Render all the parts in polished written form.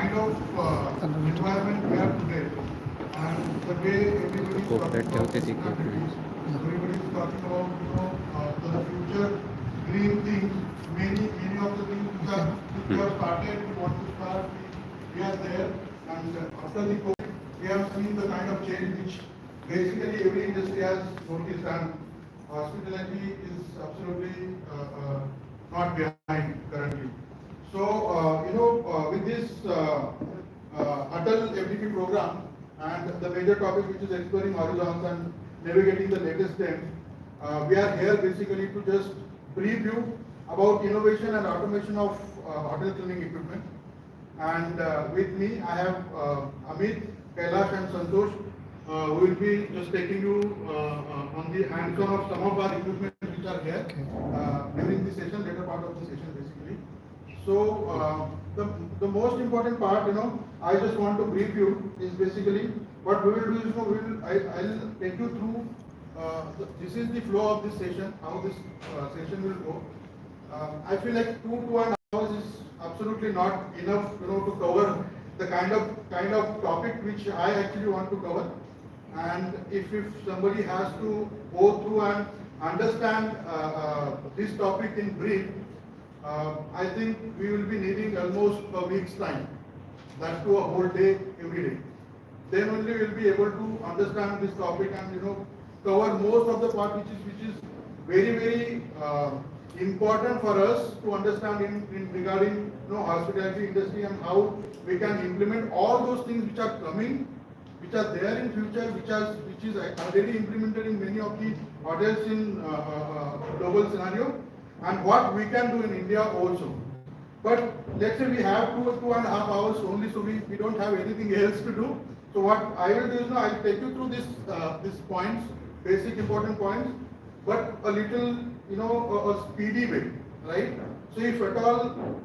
kind of environment we have today, and the way everybody is talking about sustainability, everybody is talking about the future green things, many of the things which we have started, we want to start, we are there, and after the COVID, we have seen the kind of change which basically every industry has noticed, and hospitality is absolutely not behind currently. So, with this Atal FDP program and the major topic which is exploring horizons and navigating the latest trends, we are here basically to just brief you about innovation and automation of hotel cleaning equipment. And with me, I have Amit, Kailash and Santosh, who will be just taking you on the hands-on of some of our equipment which are here during the session, later part of the session basically. So the most important part, I just want to brief you is basically what we will do is, I'll take you through. This is the flow of this session, how this session will go. I feel like 2.5 hours is absolutely not enough, to cover the kind of topic which I actually want to cover. And if somebody has to go through and understand this topic in brief, I think we will be needing almost a week's time. That's to a whole day, every day. Then only we will be able to understand this topic and cover most of the part which is very important for us to understand in regarding hospitality industry and how we can implement all those things which are coming, which are there in future, which is already implemented in many of the hotels in global scenario, and what we can do in India also. But let's say we have 2.5 hours only, so we don't have anything else to do. So what I will do is I'll take you through these points, basic important points, but a little a speedy way, right? So if at all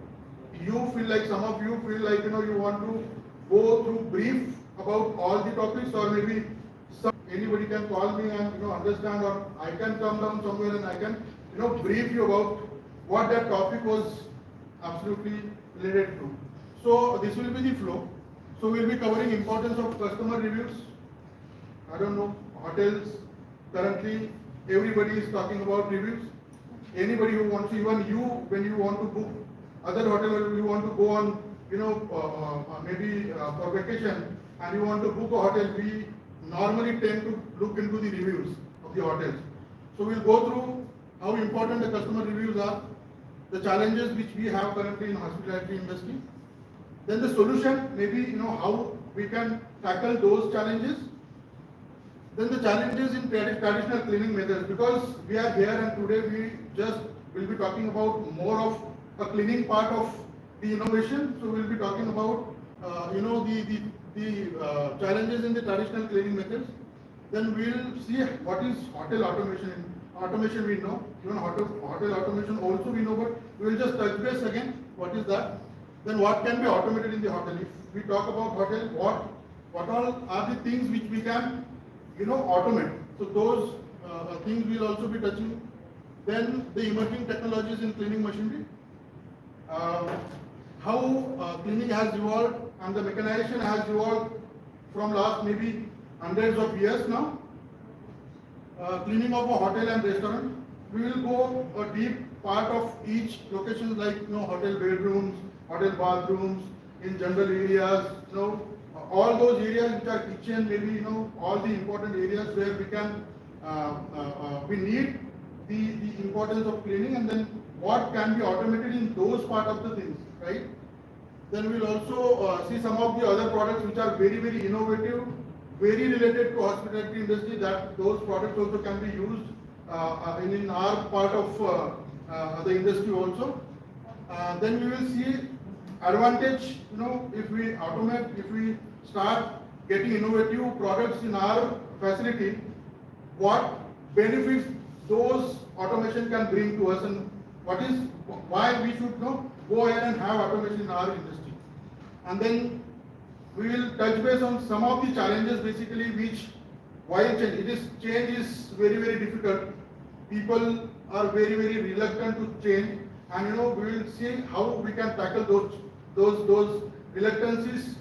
you feel like, some of you feel like you want to go through brief about all the topics, or maybe anybody can call me and understand, or I can come down somewhere and I can brief you about what that topic was absolutely related to. So this will be the flow. So we'll be covering importance of customer reviews. I don't know, hotels currently everybody is talking about reviews. Anybody who wants to, even you, when you want to book other hotel, or you want to go on maybe for vacation and you want to book a hotel, we normally tend to look into the reviews of the hotels. So we'll go through how important the customer reviews are, the challenges which we have currently in hospitality industry, then the solution, maybe how we can tackle those challenges, then the challenges in traditional cleaning methods, because we are here and today we just will be talking about more of a cleaning part of the innovation. So we'll be talking about the challenges in the traditional cleaning methods. Then we'll see what is hotel automation. Automation we know, even hotel automation also we know, but we will just touch base again. What is that? Then what can be automated in the hotel? If we talk about hotel, what all are the things which we can automate? So those things we'll also be touching. Then the emerging technologies in cleaning machinery, how cleaning has evolved and the mechanization has evolved from last maybe hundreds of years now. Cleaning of a hotel and restaurant, we will go a deep part of each location, like hotel bedrooms, hotel bathrooms, in general areas, all those areas which are kitchen, maybe all the important areas where we can we need the importance of cleaning, and then what can be automated in those part of the things, right? Then we'll also see some of the other products which are very innovative, very related to hospitality industry, that those products also can be used in our part of the industry also. Then we will see advantage, if we automate, if we start getting innovative products in our facility, what benefits those automation can bring to us, and why we should go ahead and have automation in our industry. And then we will touch base on some of the challenges basically, which while change is very difficult. People are very reluctant to change, and we will see how we can tackle those reluctances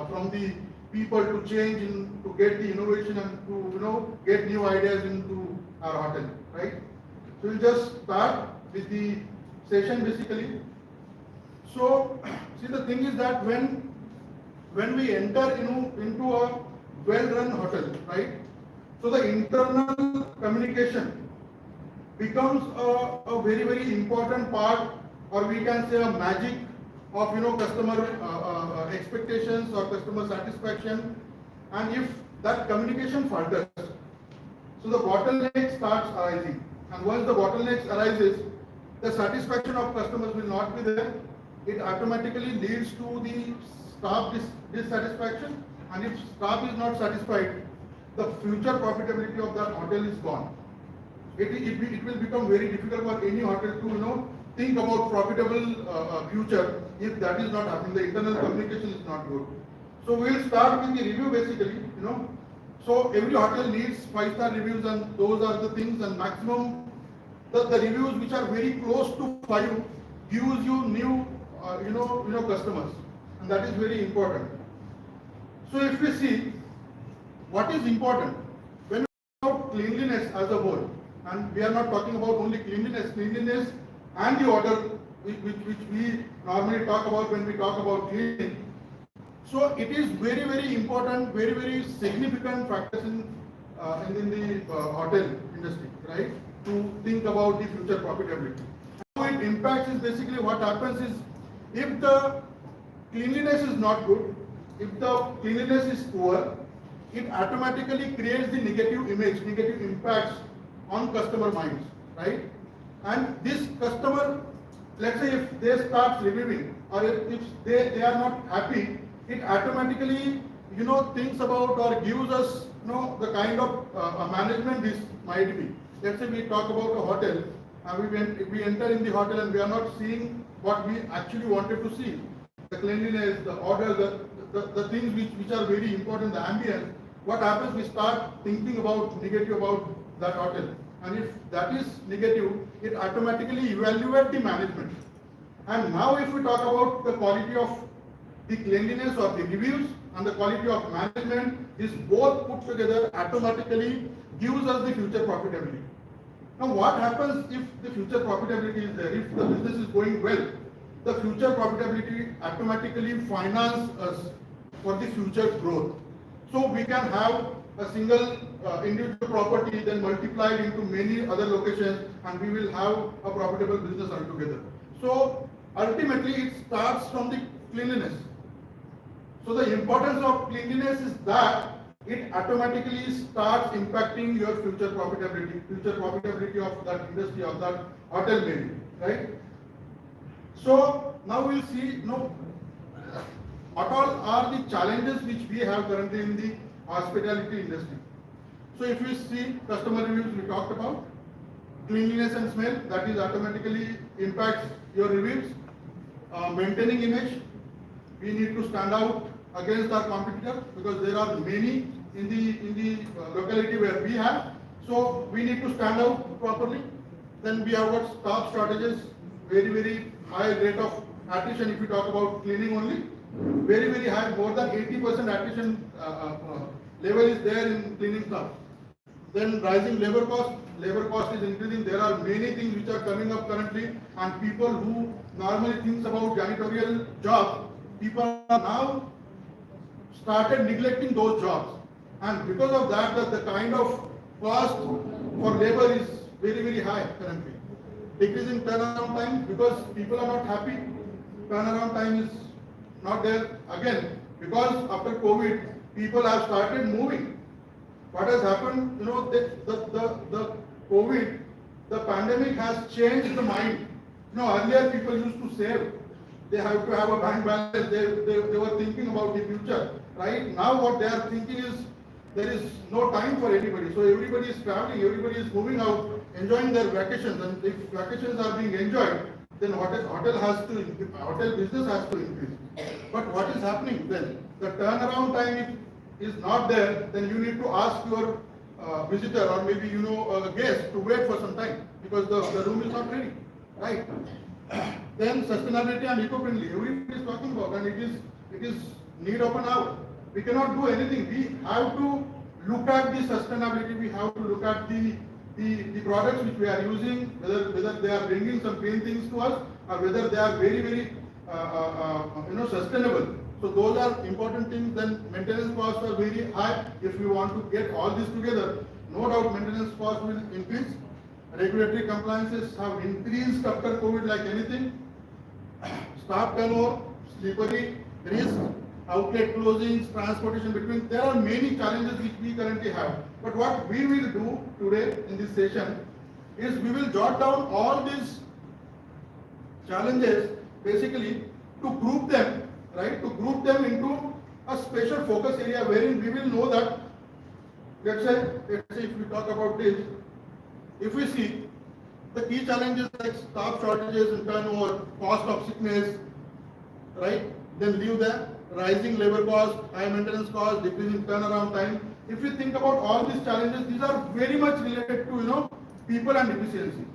from the people to change and to get the innovation and to get new ideas into our hotel, right? So we'll just start with the session basically. So see, the thing is that when we enter into a well-run hotel, right? So the internal communication becomes a very, very important part, or we can say a magic of customer expectations or customer satisfaction. And if that communication falters, so the bottleneck starts arising. And once the bottleneck arises, the satisfaction of customers will not be there. It automatically leads to the staff dissatisfaction, and if staff is not satisfied, the future profitability of that hotel is gone. It will become very difficult for any hotel to think about profitable future if that is not happening. The internal communication is not good. So we'll start with the review basically. So every hotel needs 5-star reviews, and those are the things. And maximum the reviews which are very close to 5 gives you new customers, and that is very important. So if we see what is important when we talk about cleanliness as a whole, and we are not talking about only cleanliness and the order which we normally talk about when we talk about cleaning. So it is very, very important, very, very significant factors in the hotel industry, right? To think about the future profitability. How it impacts is basically what happens is, if the cleanliness is not good, if the cleanliness is poor, it automatically creates the negative image, negative impacts on customer minds, right? And this customer, let's say if they start reviewing, or if they are not happy, it automatically thinks about or gives us the kind of management this might be. Let's say we talk about a hotel, and we enter in the hotel and we are not seeing what we actually wanted to see. The cleanliness, the order, the things which are very important, the ambience. What happens? We start thinking about negative about that hotel. And if that is negative, it automatically evaluates the management. And now if we talk about the quality of the cleanliness or the reviews and the quality of management, this both put together automatically gives us the future profitability. Now what happens if the future profitability is there, if the business is going well? The future profitability automatically finance us for the future growth. So we can have a single individual property, then multiplied into many other locations, and we will have a profitable business altogether. So ultimately it starts from the cleanliness. So the importance of cleanliness is that it automatically starts impacting your future profitability of that industry, of that hotel maybe, right? So now we'll see what all are the challenges which we have currently in the hospitality industry. So if you see customer reviews, we talked about cleanliness and smell, that is automatically impacts your reviews. Maintaining image, we need to stand out against our competitor because there are many in the locality where we have. So we need to stand out properly. Then we have got staff shortages, very, very high rate of attrition if you talk about cleaning only. Very, very high, more than 80% attrition level is there in cleaning staff. Then rising labor cost is increasing. There are many things which are coming up currently, and people who normally think about janitorial jobs, people are now started neglecting those jobs. And because of that, the kind of cost for labor is very, very high currently. Decreasing turnaround time because people are not happy. Turnaround time is not there again because after COVID, people have started moving. What has happened? The COVID, the pandemic has changed the mind. Earlier people used to save. They have to have a bank balance. They were thinking about the future. Right now, what they are thinking is there is no time for anybody. So everybody is traveling. Everybody is moving out, enjoying their vacations. And if vacations are being enjoyed, then hotel business has to increase. But what is happening then? The turnaround time is not there. Then you need to ask your visitor or maybe a guest to wait for some time because the room is not ready, right? Then sustainability and eco-friendly. Everybody is talking about, and It is need of an hour. We cannot do anything. We have to look at the sustainability. We have to look at the products which we are using, whether they are bringing some green things to us or whether they are very sustainable. So those are important things. Then maintenance costs are very high. If we want to get all this together, no doubt maintenance costs will increase. Regulatory compliances have increased after COVID like anything. Staff turnover, slippery, risk, outlet closings, transportation between. There are many challenges which we currently have. But what we will do today in this session is we will jot down all these challenges basically to group them, right? To group them into a special focus area wherein we will know that, let's say if we talk about this, if we see the key challenges like staff shortages and turnover, cost of sickness, right? Then leave there, rising labor cost, high maintenance cost, decreasing turnaround time. If we think about all these challenges, these are very much related to people and efficiency.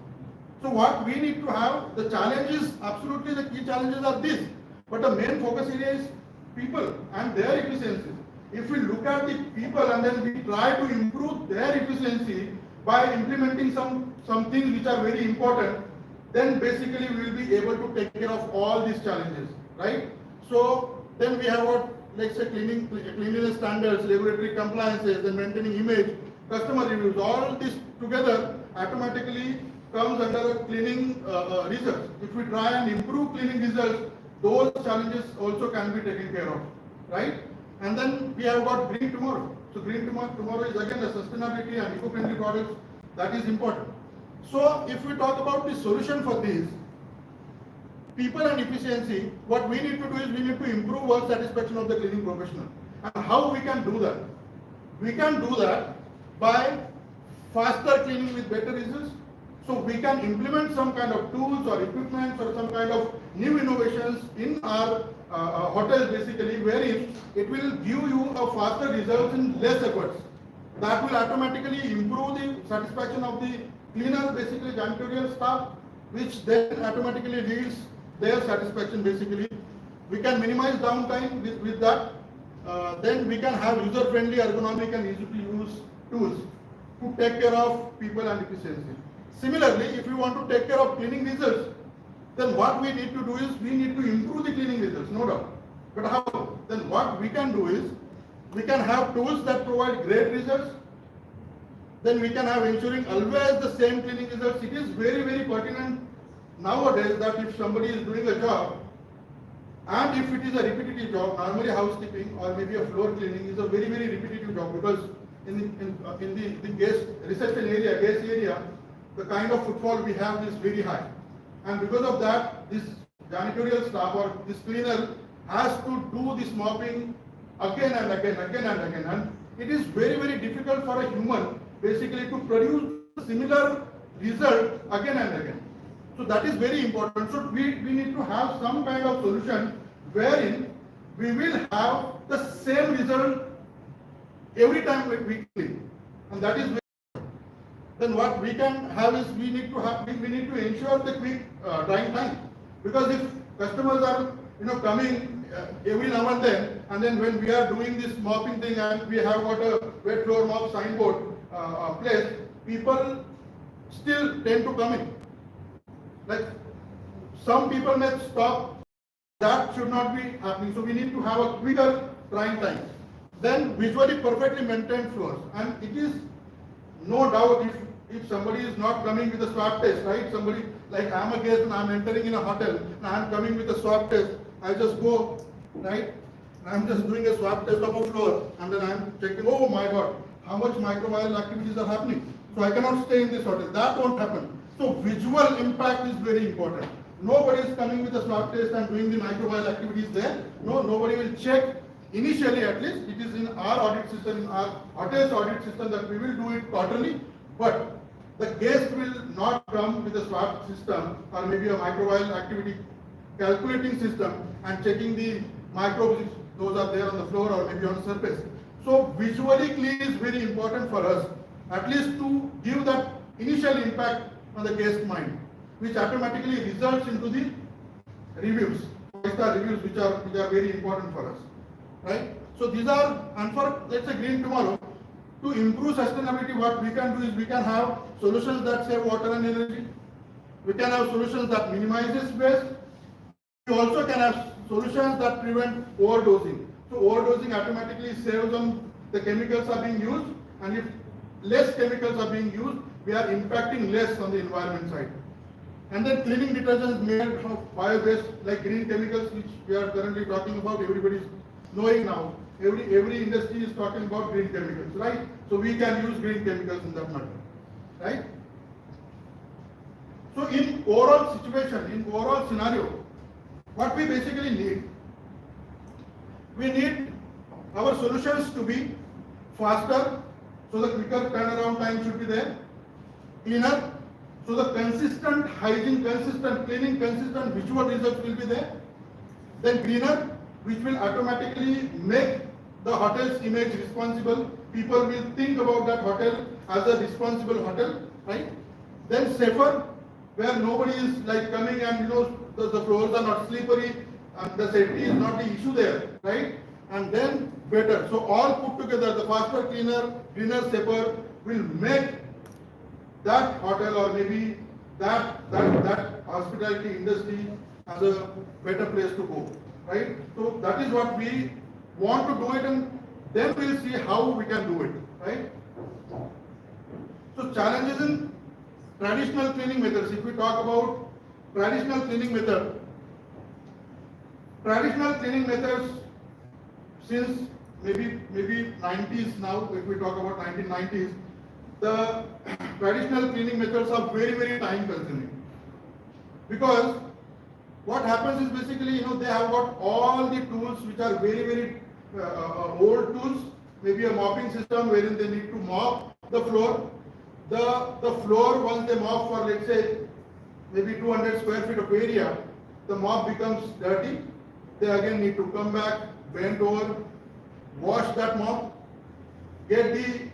So what we need to have, the challenges, absolutely the key challenges are this, but the main focus area is people and their efficiency. If we look at the people and then we try to improve their efficiency by implementing some things which are very important, then basically we will be able to take care of all these challenges, right? So then we have what, let's say cleanliness standards, regulatory compliances, and maintaining image, customer reviews, all this together automatically comes under a cleaning results. If we try and improve cleaning results, those challenges also can be taken care of, right? And then we have got green tomorrow. So green tomorrow is again the sustainability and eco-friendly products. That is important. So if we talk about the solution for this, people and efficiency, what we need to do is we need to improve work satisfaction of the cleaning professional. And how we can do that? We can do that by faster cleaning with better results. So we can implement some kind of tools or equipment or some kind of new innovations in our hotels basically, wherein it will give you a faster result in less efforts. That will automatically improve the satisfaction of the cleaner, basically janitorial staff, which then automatically leads their satisfaction basically. We can minimize downtime with that. Then we can have user-friendly, ergonomic and easy-to-use tools to take care of people and efficiency. Similarly, if we want to take care of cleaning results, then what we need to do is we need to improve the cleaning results, no doubt. But how? Then what we can do is we can have tools that provide great results. Then we can have ensuring always the same cleaning results. It is very pertinent nowadays that if somebody is doing a job and if it is a repetitive job, normally housekeeping or maybe a floor cleaning is a very repetitive job, because in the guest reception area, guest area, the kind of footfall we have is very high. And because of that, this janitorial staff or this cleaner has to do this mopping again and again. And it is very difficult for a human basically to produce a similar result again and again. So that is very important. So we need to have some kind of solution wherein we will have the same result every time we clean. And that is very important. Then what we can have is we need to ensure the quick drying time. Because if customers are coming every now and then when we are doing this mopping thing and we have got a wet floor mop signboard place, people still tend to come in. Like some people may stop. That should not be happening. So we need to have a quicker drying time. Then visually perfectly maintained floors. And it is no doubt if somebody is not coming with a swab test, right? Somebody, like I am a guest and I am entering in a hotel and I am coming with a swab test. I just go, right? I am just doing a swab test of a floor and then I am checking, oh my God, how much microbial activities are happening. So I cannot stay in this hotel. That won't happen. So visual impact is very important. Nobody is coming with a swab test and doing the microbial activities there. No, nobody will check. Initially, at least, it is in our audit system, in our hotel's audit system, that we will do it quarterly. But the guest will not come with a swab system or maybe a microbial activity calculating system and checking the microbes, if those are there on the floor or maybe on the surface. So visually clean is very important for us, at least to give that initial impact on the guest mind, which automatically results into the reviews. 5-star reviews which are very important for us, right? So these are, and for let's say green tomorrow, to improve sustainability, what we can do is we can have solutions that save water and energy. We can have solutions that minimizes waste. We also can have solutions that prevent overdosing. So overdosing automatically saves on the chemicals are being used, and if less chemicals are being used, we are impacting less on the environment side. And then cleaning detergents made of bio-based, like green chemicals, which we are currently talking about, everybody is knowing now. Every industry is talking about green chemicals, right? So we can use green chemicals in that matter, right? So in overall situation, in overall scenario, what we basically need, we need our solutions to be faster, so the quicker turnaround time should be there, cleaner, so the consistent hygiene, consistent cleaning, consistent visual results will be there, then greener, which will automatically make the hotel's image responsible. People will think about that hotel as a responsible hotel, right? Then safer, where nobody is like coming and the floors are not slippery and the safety is not the issue there, right? And then better. So all put together, the faster, cleaner, greener, safer will make that hotel or maybe that hospitality industry as a better place to go, right? So that is what we want to do it, and then we'll see how we can do it, right? So challenges in traditional cleaning methods. If we talk about traditional cleaning methods since maybe 90s now, if we talk about 1990s, the traditional cleaning methods are very time consuming, because what happens is basically they have got all the tools which are very old tools, maybe a mopping system wherein they need to mop the floor. The floor, once they mop for let's say maybe 200 square feet of area, the mop becomes dirty. They again need to come back, bend over, wash that mop, get the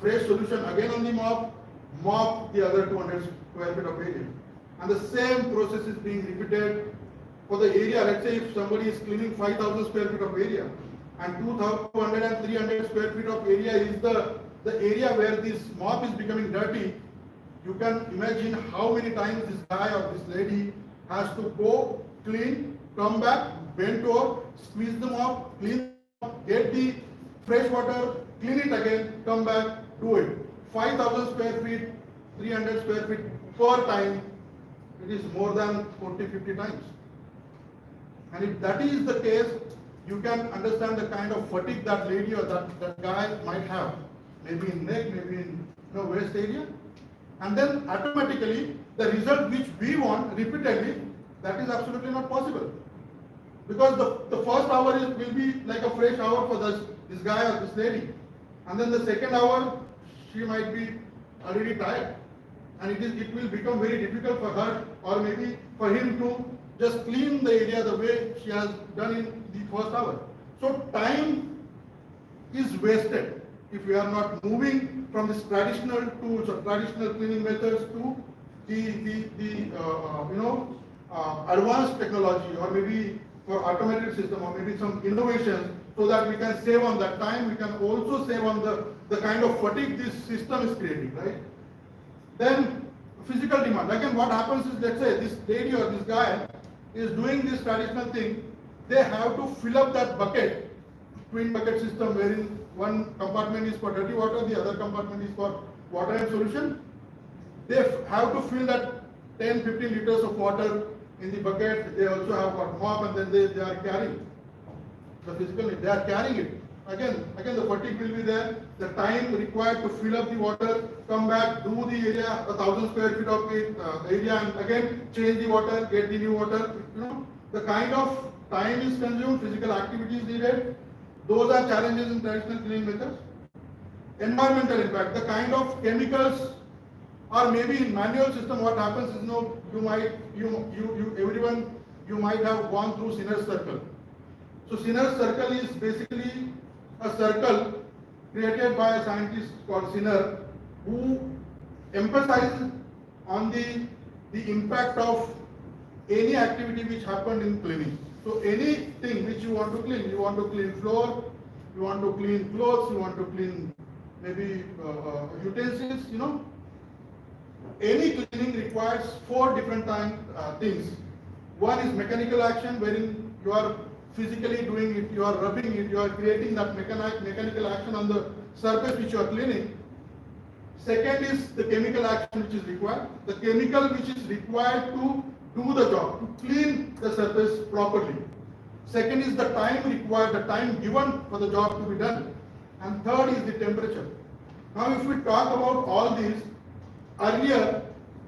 fresh solution again on the mop the other 200 square feet of area. And the same process is being repeated for the area. Let's say if somebody is cleaning 5,000 square feet of area and 200 and 300 square feet of area is the area where this mop is becoming dirty, you can imagine how many times this guy or this lady has to go, clean, come back, bend over, squeeze the mop, clean, get the fresh water, clean it again, come back, do it. 5,000 square feet, 300 square feet per time, it is more than 40-50 times. And if that is the case, you can understand the kind of fatigue that lady or that guy might have, maybe in neck, maybe in waist area. And then automatically, the result which we want repeatedly, that is absolutely not possible. Because the first hour will be like a fresh hour for this guy or this lady. And then the second hour, she might be already tired. And it will become very difficult for her or maybe for him to just clean the area the way she has done in the first hour. So time is wasted if we are not moving from this traditional tools or traditional cleaning methods to the advanced technology, or maybe for automated system, or maybe some innovations, so that we can save on that time. We can also save on the kind of fatigue this system is creating, right? Then physical demand. Again, what happens is, let's say this lady or this guy is doing this traditional thing, they have to fill up that bucket, twin bucket system, wherein one compartment is for dirty water, the other compartment is for water and solution. They have to fill that 10-15 liters of water in the bucket. They also have got mop, and then they are carrying the physical need. They are carrying it. Again, the fatigue will be there. The time required to fill up the water, come back, do the area, 1,000 square feet of area, and again change the water, get the new water. The kind of time is consumed, physical activities needed. Those are challenges in traditional cleaning methods. Environmental impact, the kind of chemicals, or maybe in manual system, what happens is, you might have gone through Sinner's circle. So Sinner's circle is basically a circle created by a scientist called Sinner, who emphasizes on the impact of any activity which happened in cleaning. So anything which you want to clean floor, you want to clean clothes, you want to clean maybe utensils, any cleaning requires four different things. One is mechanical action, wherein you are physically doing it, you are rubbing it, you are creating that mechanical action on the surface which you are cleaning. Second is the chemical action which is required. The chemical which is required to do the job, to clean the surface properly. Second is the time required, the time given for the job to be done. And third is the temperature. Now if we talk about all these, earlier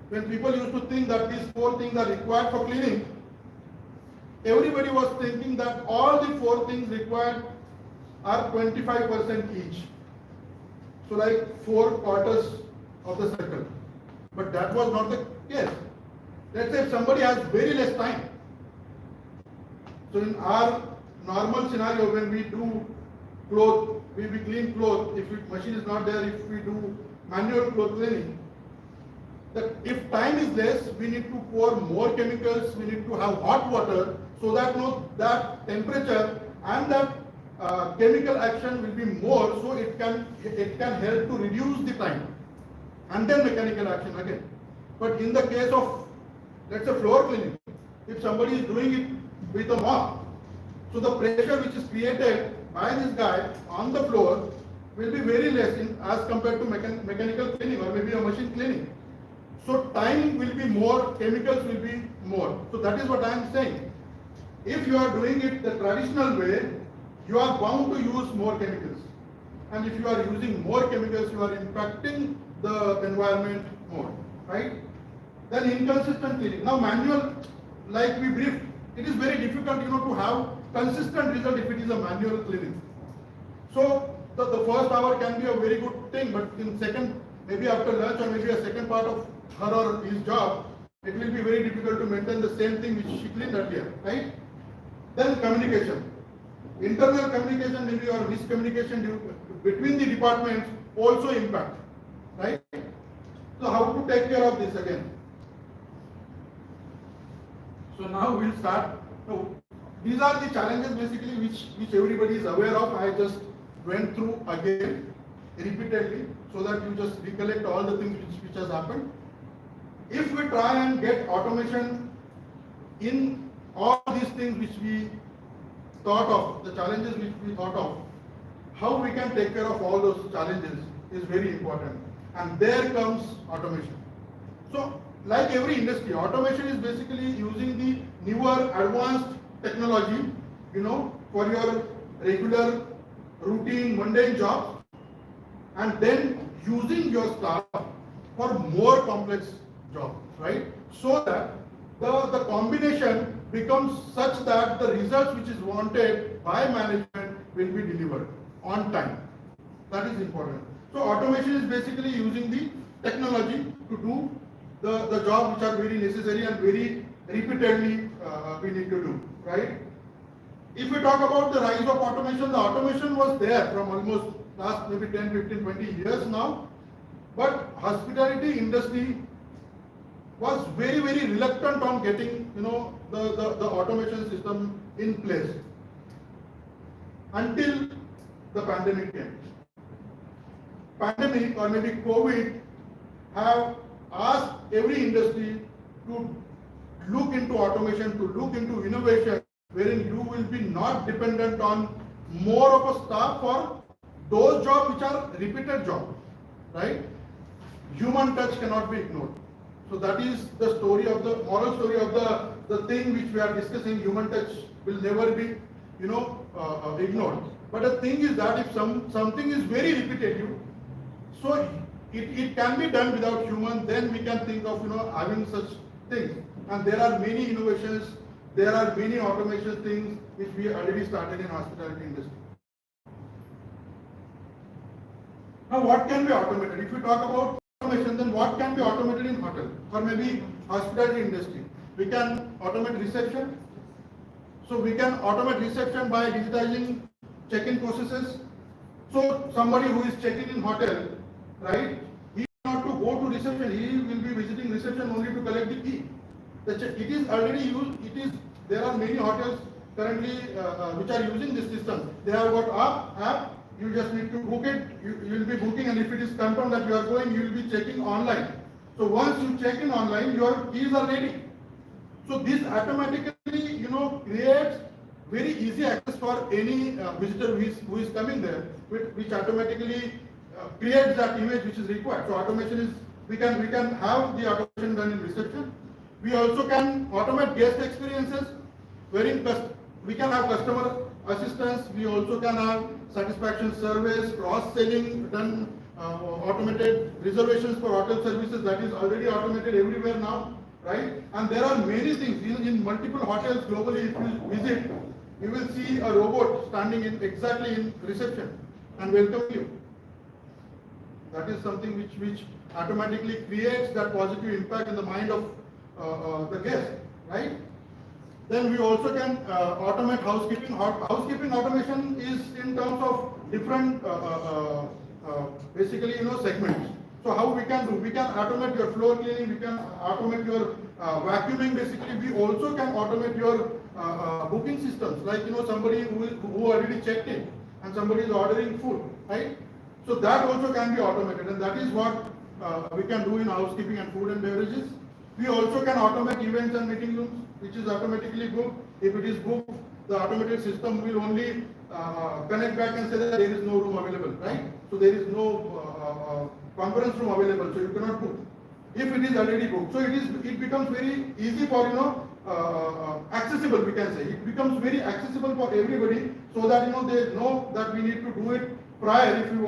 when people used to think that these four things are required for cleaning, everybody was thinking that all the four things required are 25% each. So like 4 quarters of the circle. But that was not the case. Let's say if somebody has very less time. So in our normal scenario, when we do clothes, we clean clothes, if machine is not there, if we do manual cloth cleaning, that if time is less, we need to pour more chemicals, we need to have hot water, so that that temperature and that chemical action will be more, so it can help to reduce the time, and then mechanical action again. But in the case of, let's say, floor cleaning, if somebody is doing it with a mop, so the pressure which is created by this guy on the floor will be very less as compared to mechanical cleaning or maybe a machine cleaning. So time will be more, chemicals will be more. So that is what I am saying. If you are doing it the traditional way, you are bound to use more chemicals. And if you are using more chemicals, you are impacting the environment more, right? Then inconsistent cleaning. Now manual, like we briefed, it is very difficult, to have consistent result if it is a manual cleaning. So the first hour can be a very good thing, but in second, maybe after lunch or maybe a second part of her or his job, it will be very difficult to maintain the same thing which she cleaned earlier, right? Then communication. Internal communication maybe or miscommunication between the departments also impact, right? So how to take care of this again? So now we'll start. So these are the challenges basically which everybody is aware of. I just went through again repeatedly so that you just recollect all the things which has happened. If we try and get automation in all these things which we thought of, the challenges which we thought of, how we can take care of all those challenges is very important. And there comes automation. So like every industry, automation is basically using the newer advanced technology, for your regular routine mundane jobs, and then using your staff for more complex jobs, right? So that the combination becomes such that the results which is wanted by management will be delivered on time. That is important. So automation is basically using the technology to do the jobs which are very necessary and very repeatedly we need to do, right? If we talk about the rise of automation, the automation was there from almost last maybe 10, 15, 20 years now, but hospitality industry was very, very reluctant on getting, the automation system in place until the pandemic came. Pandemic or maybe COVID have asked every industry to look into automation, to look into innovation, wherein you will be not dependent on more of a staff for those jobs which are repeated jobs, right? Human touch cannot be ignored. So that is the story of the moral story of the thing which we are discussing. Human touch will never be, ignored. But the thing is that if something is very repetitive, so it can be done without human, then we can think of having such things. And there are many innovations, there are many automation things which we already started in hospitality industry. Now what can be automated? If we talk about automation, then what can be automated in hotel or maybe hospitality industry? We can automate reception. So we can automate reception by digitizing check-in processes. So somebody who is checking in hotel, right? He not to go to reception, he will be visiting reception only to collect the key. It is already used. There are many hotels currently which are using this system. They have got app. You just need to book it. You will be booking, and if it is confirmed that you are going, you will be checking online. So once you check in online, your keys are ready. So this automatically, creates very easy access for any visitor who is coming there, which automatically creates that image which is required. So automation is, we can have the automation done in reception. We also can automate guest experiences, wherein we can have customer assistance. We also can have satisfaction surveys, cross-selling done, automated reservations for hotel services, that is already automated everywhere now, right? And there are many things in multiple hotels globally. If you visit, you will see a robot standing exactly in reception and welcome you. That is something which automatically creates that positive impact in the mind of the guest, right? Then we also can automate housekeeping. Housekeeping automation is in terms of different, basically, segments. So how we can do? We can automate your floor cleaning. We can automate your vacuuming. Basically, we also can automate your booking systems. Like somebody who already checked in and somebody is ordering food, right? So that also can be automated, and that is what we can do in housekeeping and food and beverages. We also can automate events and meeting rooms, which is automatically booked. If it is booked, the automated system will only connect back and say that there is no room available, right? So there is no conference room available, so you cannot book. If it is already booked, so it becomes very easy for accessible. We can say it becomes very accessible for everybody, so that they know that we need to do it prior if you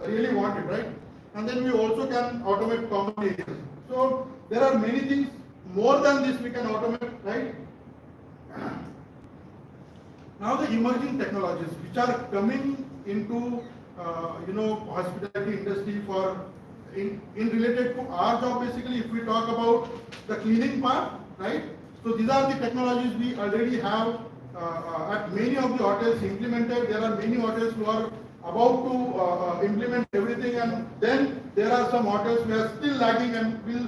really want it, right? And then we also can automate common areas. So there are many things more than this we can automate, right? Now the emerging technologies which are coming into hospitality industry in related to our job. Basically, if we talk about the cleaning part, right? So these are the technologies we already have at many of the hotels implemented. There are many hotels who are about to implement everything, and then there are some hotels who are still lagging and will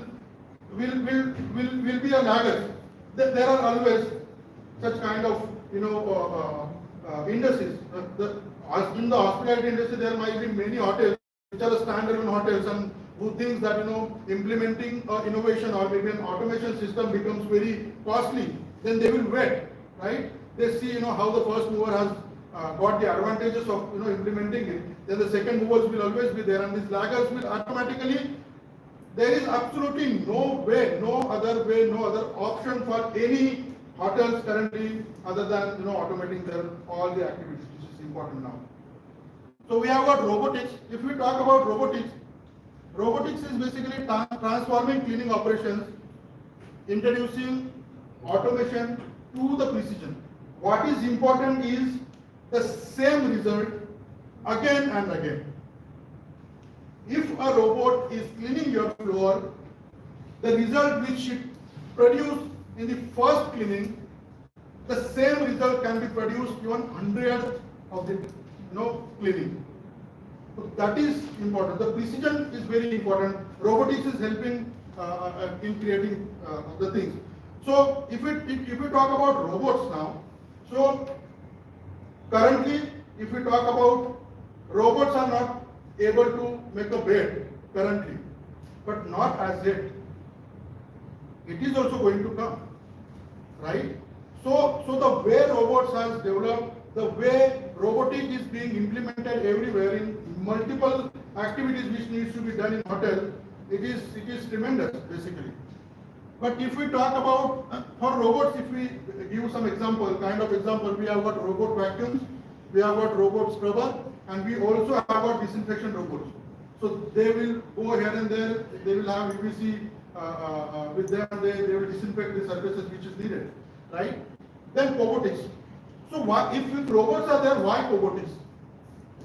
be a lagger. There are always such kind of industries. In the hospitality industry, there might be many hotels which are standalone hotels and who thinks that implementing innovation or maybe an automation system becomes very costly. Then they will wait, right? They see how the first mover has got the advantages of implementing it. Then the second movers will always be there, and these laggers will automatically. There is absolutely no way, no other option for any hotels currently other than automating all the activities, which is important now. So we have got robotics. If we talk about robotics is basically transforming cleaning operations, introducing automation to the precision. What is important is the same result again and again. If a robot is cleaning your floor, the result which it produced in the first cleaning, the same result can be produced even hundreds of the cleaning. So that is important. The precision is very important. Robotics is helping in creating the things. So if we talk about robots now, so currently if we talk about robots are not able to make a bed currently, but not as yet. It is also going to come, right? So the way robots has developed, the way robotic is being implemented everywhere in multiple activities which needs to be done in hotel, it is tremendous basically. But if we talk about for robots, if we give some kind of example, we have got robot vacuums, we have got robot scrubber, and we also have got disinfection robots. So they will go here and there, they will have UVC with them, they will disinfect the surfaces which is needed, right? Then cobotics. So if robots are there, why cobotics?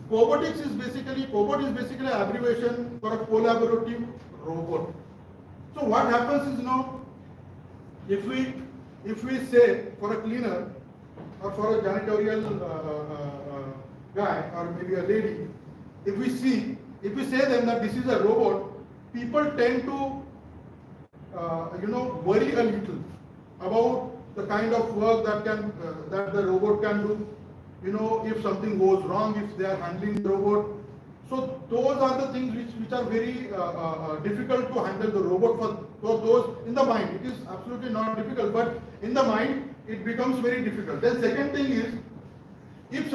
Cobotics is basically, cobot is basically an abbreviation for a collaborative robot. So what happens is if we say for a cleaner or for a janitorial guy or maybe a lady, if we say them that this is a robot, people tend to worry a little about the kind of work that the robot can do. If something goes wrong, if they are handling the robot. So those are the things which are very difficult to handle the robot for those in the mind. It is absolutely not difficult, but in the mind it becomes very difficult. Then second thing is, if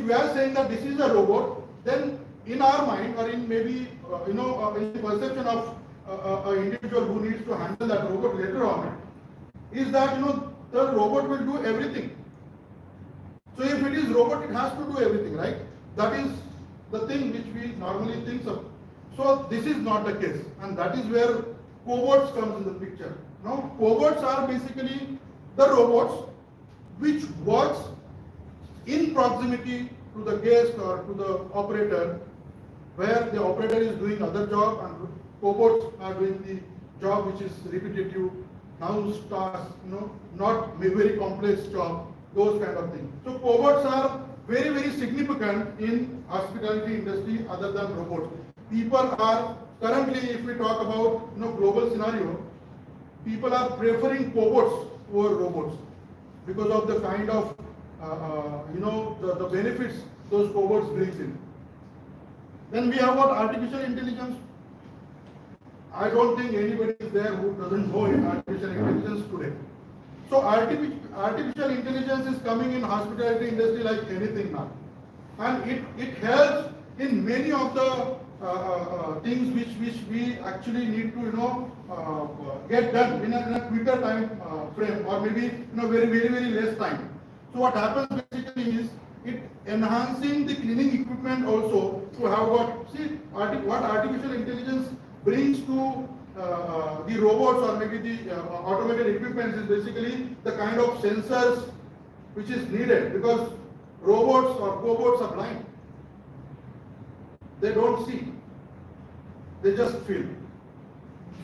we are saying that this is a robot, then in our mind or in maybe in the perception of an individual who needs to handle that robot later on, is that the robot will do everything. So if it is robot, it has to do everything, right? That is the thing which we normally think of. So this is not the case, and that is where cobots comes in the picture. Now cobots are basically the robots which works in proximity to the guest or to the operator, where the operator is doing other job and cobots are doing the job which is repetitive, nouns, tasks, not very complex job, those kind of things. So cobots are very, very significant in hospitality industry other than robots. People are currently, if we talk about global scenario, people are preferring cobots over robots because of the kind of the benefits those cobots brings in. Then we have got artificial intelligence. I don't think anybody is there who doesn't know artificial intelligence today. So artificial intelligence is coming in hospitality industry like anything now, and it helps in many of the things which we actually need to get done in a quicker time frame, or maybe very, very, very less time. So what happens basically is it enhancing the cleaning equipment also to have what artificial intelligence brings to the robots or maybe the automated equipment is basically the kind of sensors which is needed, because robots or cobots are blind. They don't see. They just feel.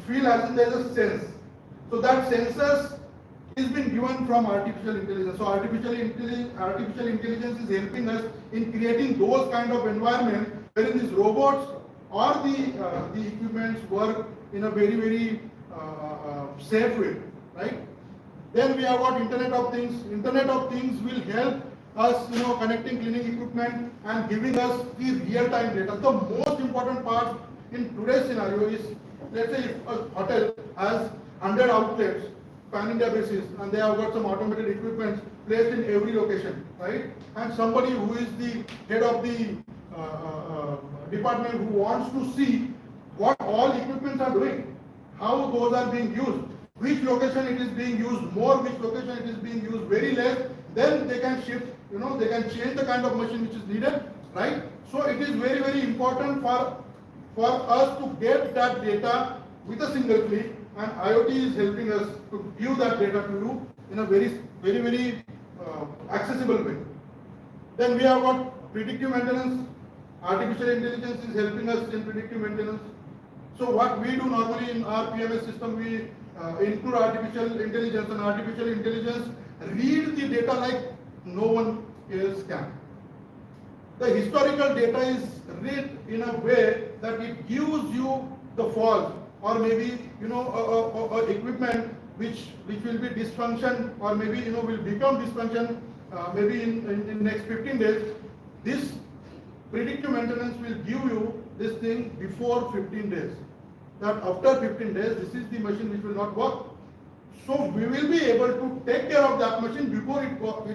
Feel as in there is a sense. So that sensors is been given from artificial intelligence. So artificial intelligence is helping us in creating those kind of environment wherein these robots or the equipments work in a very, very safe way, right? Then we have got Internet of Things. Internet of Things will help us, connecting cleaning equipment and giving us the real-time data. The most important part in today's scenario is, let's say if a hotel has 100 outlets pan-India basis, and they have got some automated equipment placed in every location, right? And somebody who is the head of the department who wants to see what all equipments are doing, how those are being used, which location it is being used more, which location it is being used very less, then they can shift, they can change the kind of machine which is needed, right? So it is very, very important for us to get that data with a single click, and IoT is helping us to give that data to you in a very, very, very accessible way. Then we have got predictive maintenance. Artificial intelligence is helping us in predictive maintenance. So what we do normally in our PMS system, we include artificial intelligence, and artificial intelligence read the data like no one else can. The historical data is read in a way that it gives you the fault, or maybe equipment which will be dysfunction, or maybe will become dysfunction maybe in next 15 days. This predictive maintenance will give you this thing before 15 days. That after 15 days, this is the machine which will not work. So we will be able to take care of that machine before it goes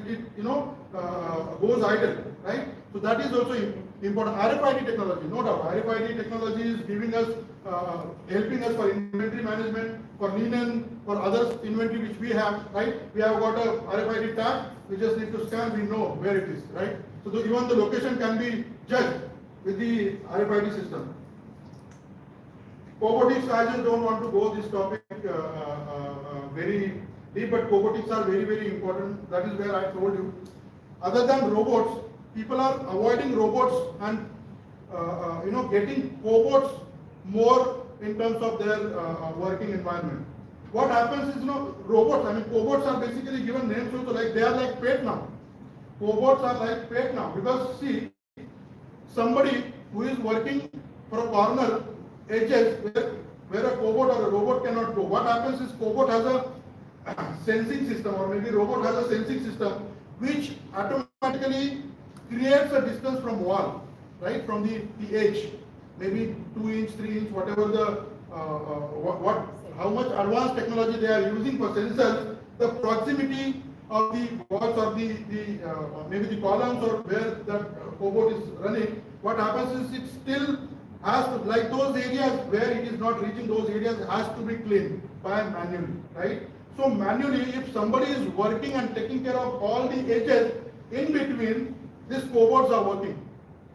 idle, right? So that is also important. RFID technology, no doubt. RFID technology is giving us, helping us for inventory management, for linen, for other inventory which we have, right? We have got a RFID tag. We just need to scan. We know where it is, right? So even the location can be judged with the RFID system. Cobotics, I just don't want to go this topic very deep, but cobotics are very, very important. That is where I told you. Other than robots, people are avoiding robots and getting cobots more in terms of their working environment. What happens is, robots, cobots are basically given names also, like they are like pet now. Cobots are like pet now, because see, somebody who is working for a corner edges where a cobot or a robot cannot go. What happens is cobot has a sensing system, or maybe robot has a sensing system which automatically creates a distance from wall, right, from the edge, maybe 2 inch, 3 inch, whatever the how much advanced technology they are using for sensors, the proximity of the walls or maybe the columns or where that cobot is running, what happens is it still has to, like those areas where it is not reaching, those areas has to be cleaned by manually, right? So manually, if somebody is working and taking care of all the edges in between, these cobots are working.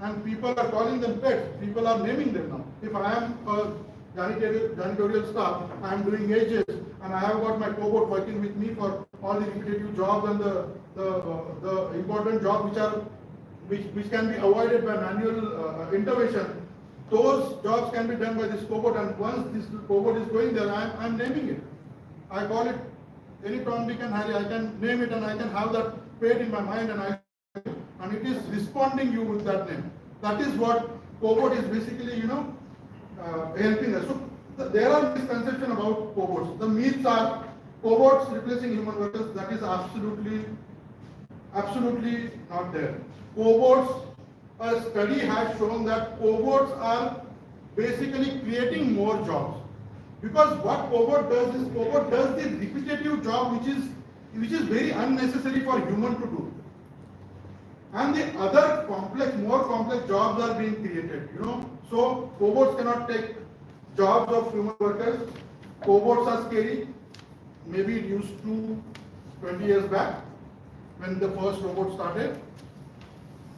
And people are calling them pets. People are naming them now. If I am a janitorial staff, I am doing edges, and I have got my cobot working with me for all the repetitive jobs and the important jobs which can be avoided by manual intervention. Those jobs can be done by this cobot, and once this cobot is going there, I am naming it. I call it any Tom, Dick and Harry. I can name it and I can have that pet in my mind, and it is responding you with that name. That is what cobot is basically, helping us. So there are misconceptions about cobots. The myths are cobots replacing human workers. That is absolutely not there. Cobots, a study has shown that cobots are basically creating more jobs. Because what cobot does is cobot does the repetitive job which is very unnecessary for human to do. And the other more complex jobs are being created, So cobots cannot take jobs of human workers. Cobots are scary. Maybe it used to 20 years back when the first robot started.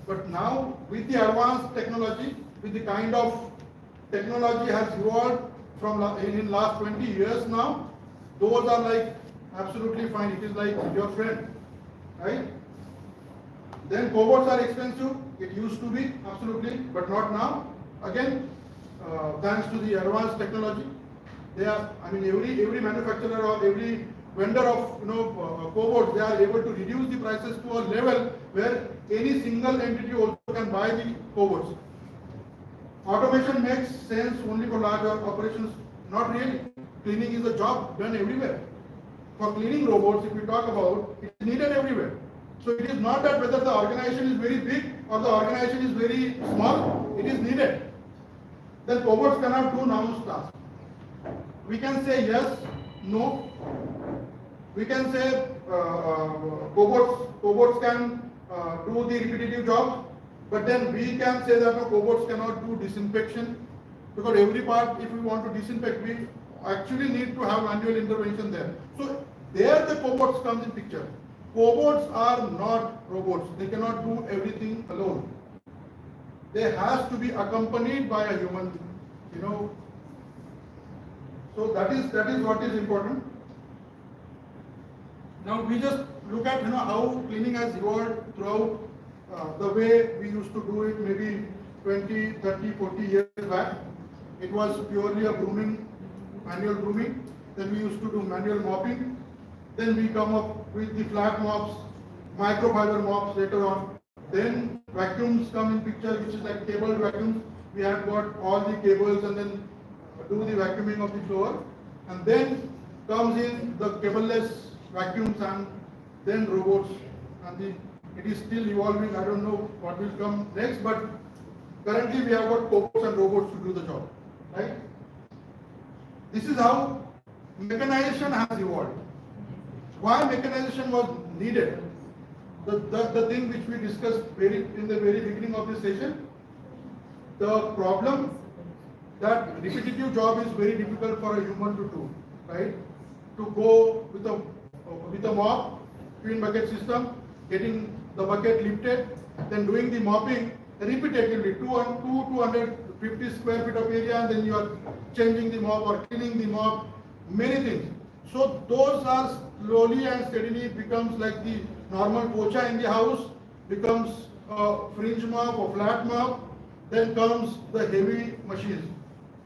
But now with the advanced technology, with the kind of technology has evolved from in last 20 years now, those are like absolutely fine. It is like your friend, right? Then cobots are expensive. It used to be, absolutely, but not now. Again, thanks to the advanced technology, they are. I mean, every manufacturer or every vendor of cobots, they are able to reduce the prices to a level where any single entity also can buy the cobots. Automation makes sense only for large operations. Not really. Cleaning is a job done everywhere. For cleaning robots, if we talk about, it is needed everywhere. So it is not that whether the organization is very big or the organization is very small, it is needed. Then cobots cannot do nouns tasks. We can say yes, no. We can say cobots can do the repetitive jobs, but then we can say that cobots cannot do disinfection, because every part, if we want to disinfect, we actually need to have manual intervention there. So there the cobots comes in picture. Cobots are not robots. They cannot do everything alone. They has to be accompanied by a human, So that is what is important. Now we just look at how cleaning has evolved throughout the way we used to do it maybe 20, 30, 40 years back. It was purely a manual brooming. Then we used to do manual mopping. Then we come up with the flat mops, microfiber mops later on. Then vacuums come in picture, which is like cabled vacuums. We have got all the cables and then do the vacuuming of the floor. And then comes in the cableless vacuums and then robots. And it is still evolving. I don't know what will come next, but currently we have got cobots and robots to do the job, right? This is how mechanization has evolved. Why mechanization was needed? The thing which we discussed in the very beginning of this session, the problem that repetitive job is very difficult for a human to do, right? To go with a mop, twin bucket system, getting the bucket lifted, then doing the mopping repetitively, 250 square feet of area, and then you are changing the mop or cleaning the mop, many things. So those are slowly and steadily becomes like the normal pocha in the house, becomes a fringe mop or flat mop, then comes the heavy machines.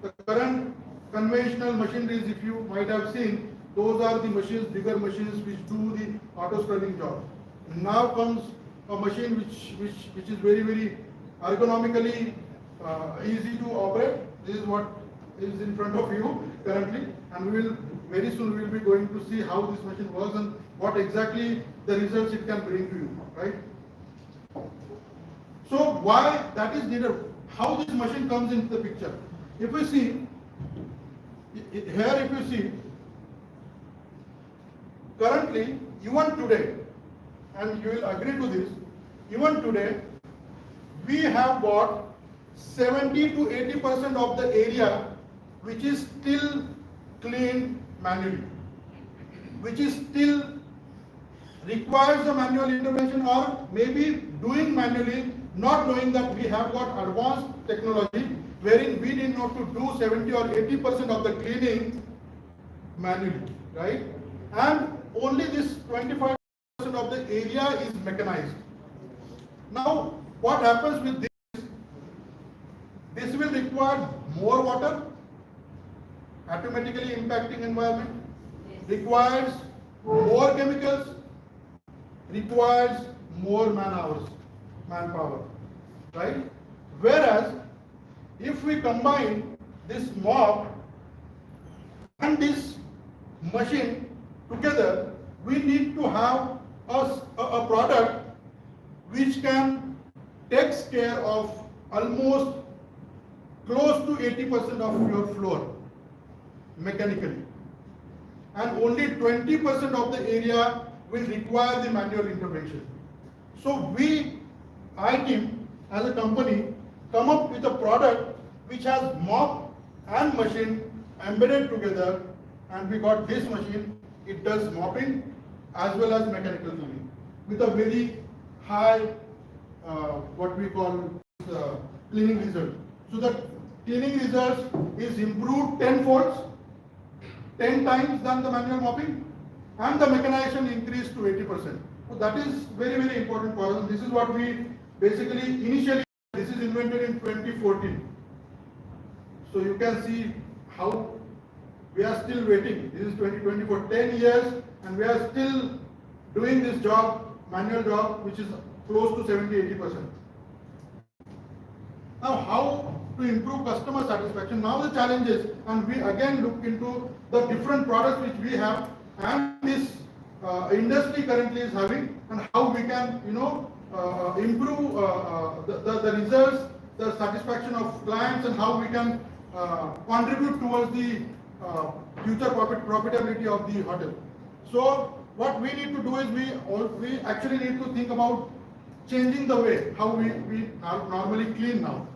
The current conventional machineries, if you might have seen, those are the machines, bigger machines which do the auto scrubbing job. Now comes a machine which is very, very ergonomically easy to operate. This is what is in front of you. currently, and we will very soon we will be going to see how this machine works and what exactly the results it can bring to you, right? So why that is needed? How this machine comes into the picture? If we see here, if you see currently, even today, and you will agree to this, even today, we have got 70 to 80% of the area which is still cleaned manually, which is still requires a manual intervention, or maybe doing manually, not knowing that we have got advanced technology wherein we need not to do 70 or 80% of the cleaning manually, right? And only this 25% of the area is mechanized. Now, what happens with this? This will require more water, automatically impacting environment, requires more chemicals, requires more manpower, right? Whereas, if we combine this mop and this machine together, we need to have a product which can takes care of almost close to 80% of your floor mechanically, and only 20% of the area will require the manual intervention. So we, I-team as a company, come up with a product which has mop and machine embedded together, and we got this machine. It does mopping as well as mechanical cleaning with a very high what we call cleaning result. So the cleaning results is improved 10 times than the manual mopping, and the mechanization increased to 80%. So that is very, very important for us. This is what we basically initially, this is invented in 2014. So you can see how we are still waiting. This is 2020 for 10 years, and we are still doing this job, manual job, which is close to 70-80%. Now, how to improve customer satisfaction? Now the challenge is, and we again look into the different products which we have and this industry currently is having, and how we can, improve the results, the satisfaction of clients, and how we can contribute towards the future profitability of the hotel. So what we need to do is we actually need to think about changing the way how we normally clean now.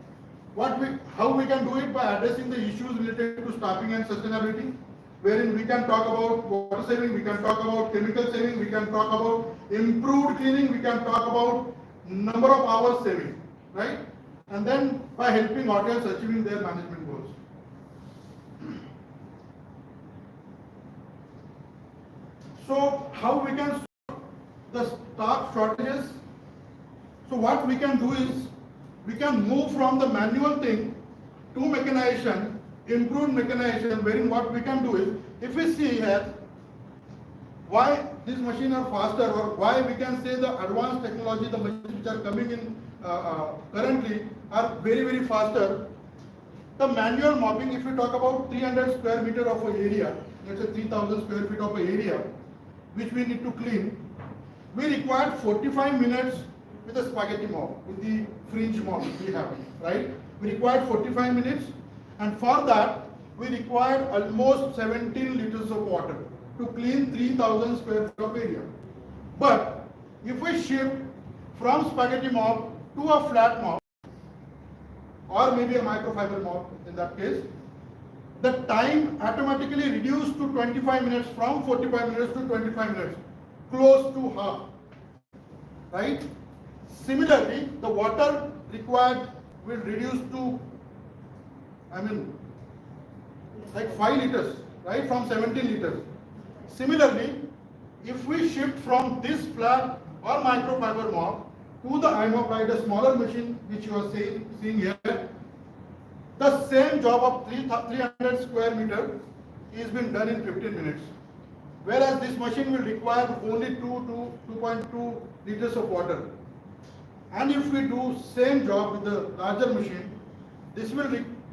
How we can do it by addressing the issues related to staffing and sustainability, wherein we can talk about water saving, we can talk about chemical saving, we can talk about improved cleaning, we can talk about number of hours saving, right? And then by helping hotels achieving their management goals. So how we can solve the staff shortages? So what we can do is we can move from the manual thing to mechanization, improved mechanization, wherein what we can do is, if we see here, why these machines are faster, or why we can say the advanced technology, the machines which are coming in currently are very, very faster. The manual mopping, if we talk about 300 square meter of an area, let's say 3000 square feet of an area, which we need to clean, we require 45 minutes with a spaghetti mop, with the fringe mop we have, right? We required 45 minutes, and for that we required almost 17 liters of water to clean 3000 square feet of area. But if we shift from spaghetti mop to a flat mop, or maybe a microfiber mop in that case, the time automatically reduced to 25 minutes, from 45 minutes to 25 minutes, close to half, right? Similarly, the water required will reduce to, like 5 liters, right, from 17 liters. Similarly, if we shift from this flat or microfiber mop to the iMop, the smaller machine which you are seeing here, the same job of 300 square meter is been done in 15 minutes. Whereas this machine will require only 2 to 2.2 liters of water. And if we do same job with the larger machine, this will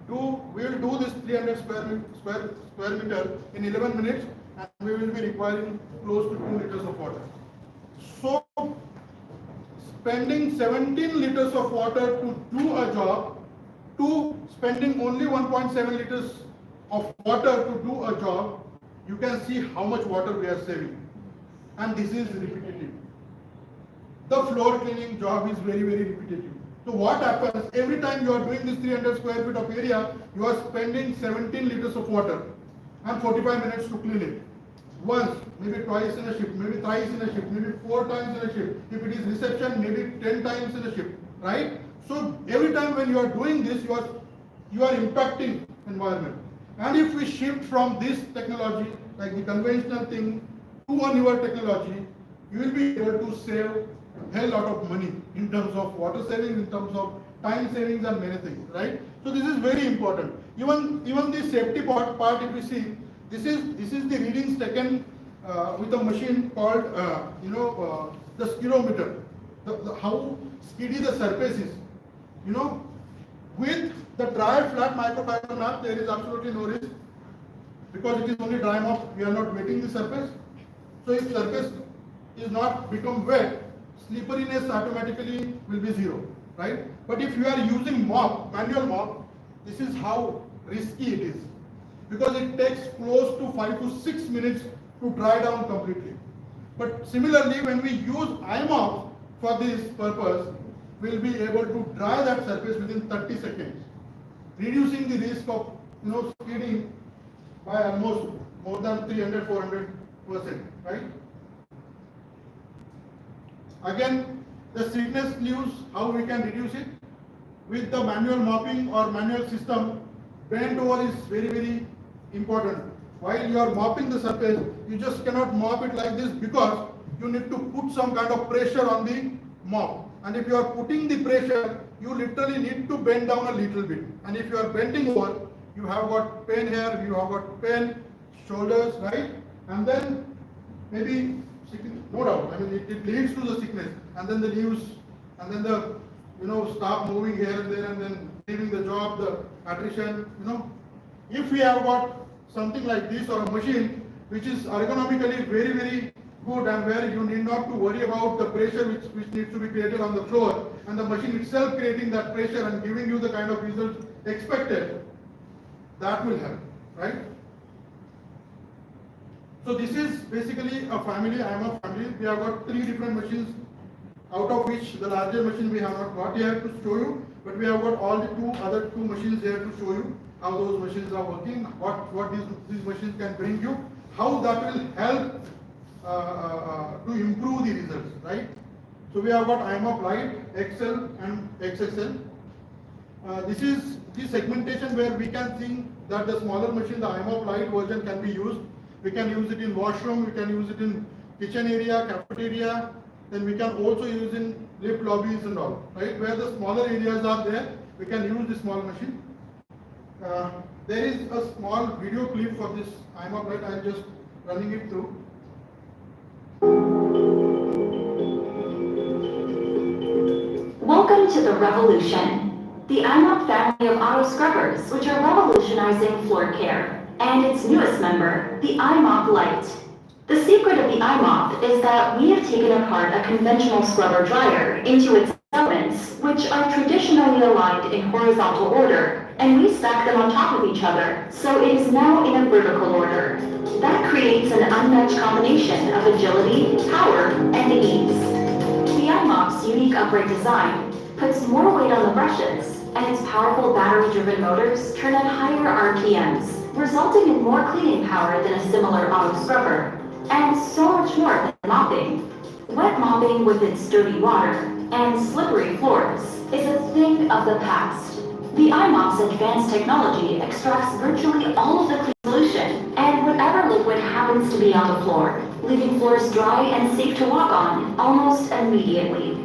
we will do this 300 square meter in 11 minutes, and we will be requiring close to 2 liters of water. So spending 17 liters of water to do a job, to spending only 1.7 liters of water to do a job, you can see how much water we are saving. And this is repetitive. The floor cleaning job is very, very repetitive. So what happens, every time you are doing this 300 square feet of area, you are spending 17 liters of water and 45 minutes to clean it. Once, maybe twice in a shift, maybe thrice in a shift, maybe 4 times in a shift. If it is reception, maybe 10 times in a shift, right? So every time when you are doing this, you are impacting environment. And if we shift from this technology, like the conventional thing, to a newer technology, you will be able to save a hell lot of money in terms of water savings, in terms of time savings, and many things, right? So this is very important. Even the safety part, if you see, this is the readings taken with a machine called the skidometer. How skiddy the surface is. With the dry flat microfiber map, there is absolutely no risk because it is only dry mop. We are not wetting the surface. So if surface is not become wet, slipperiness automatically will be zero, right? But if you are using mop, manual mop, this is how risky it is, because it takes close to 5 to 6 minutes to dry down completely. But similarly, when we use iMop for this purpose, we'll be able to dry that surface within 30 seconds, reducing the risk of skidding by almost more than 300-400%, right? Again, the slickness news, how we can reduce it. With the manual mopping or manual system, bend over is very, very important. While you are mopping the surface, you just cannot mop it like this because you need to put some kind of pressure on the mop. And if you are putting the pressure, you literally need to bend down a little bit. And if you are bending over, you have got pain here, you have got pain, shoulders, right? And then maybe sickness, no doubt. I mean, it leads to the sickness, and then the news, and then the staff moving here and there, and then leaving the job, the attrition. If we have got something like this or a machine which is ergonomically very, very good, and where you need not to worry about the pressure which needs to be created on the floor, and the machine itself creating that pressure and giving you the kind of results expected, that will help, right? So this is basically a family. I am a family. We have got 3 different machines, out of which the larger machine we have not got here to show you, but we have got all the other two machines here to show you how those machines are working, what these machines can bring you, how that will help to improve the results, right? So we have got IMOP Lite, XL and XXL. This is the segmentation where we can see that the smaller machine, the IMOP Lite version, can be used. We can use it in washroom, we can use it in kitchen area, cafeteria, then we can also use in lift lobbies and all, right? Where the smaller areas are there, we can use the small machine. There is a small video clip for this IMOP Lite. I am just running it through. Welcome to the revolution. The IMOP family of auto scrubbers, which are revolutionizing floor care, and its newest member, the IMOP Lite. The secret of the iMop is that we have taken apart a conventional scrubber dryer into its elements, which are traditionally aligned in horizontal order, and we stack them on top of each other, so it is now in a vertical order. That creates an unmatched combination of agility, power, and ease. The iMop's unique upright design puts more weight on the brushes, and its powerful battery-driven motors turn at higher RPMs, resulting in more cleaning power than a similar auto scrubber. And so much more than mopping. Wet mopping with its dirty water and slippery floors is a thing of the past. The iMop's advanced technology extracts virtually all of the clean solution and whatever liquid happens to be on the floor, leaving floors dry and safe to walk on almost immediately.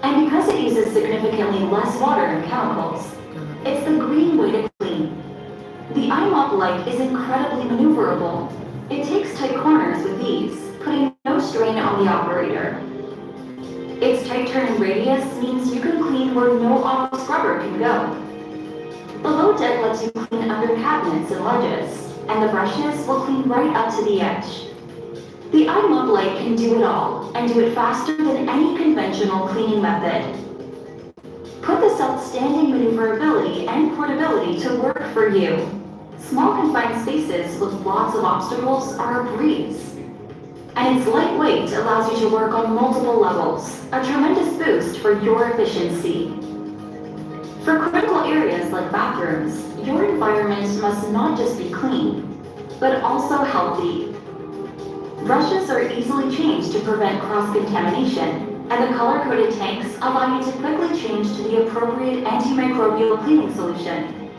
And because it uses significantly less water and chemicals, it's the green way to clean. The iMop Lite is incredibly maneuverable. It takes tight corners with ease, putting no strain on the operator. Its tight turning radius means you can clean where no auto scrubber can go. The low deck lets you clean under cabinets and ledges, and the brushes will clean right up to the edge. The iMop Lite can do it all, and do it faster than any conventional cleaning method. Put this outstanding maneuverability and portability to work for you. Small confined spaces with lots of obstacles are a breeze. And its lightweight allows you to work on multiple levels, a tremendous boost for your efficiency. For critical areas like bathrooms, your environment must not just be clean, but also healthy. Brushes are easily changed to prevent cross-contamination, and the color-coded tanks allow you to quickly change to the appropriate antimicrobial cleaning solution.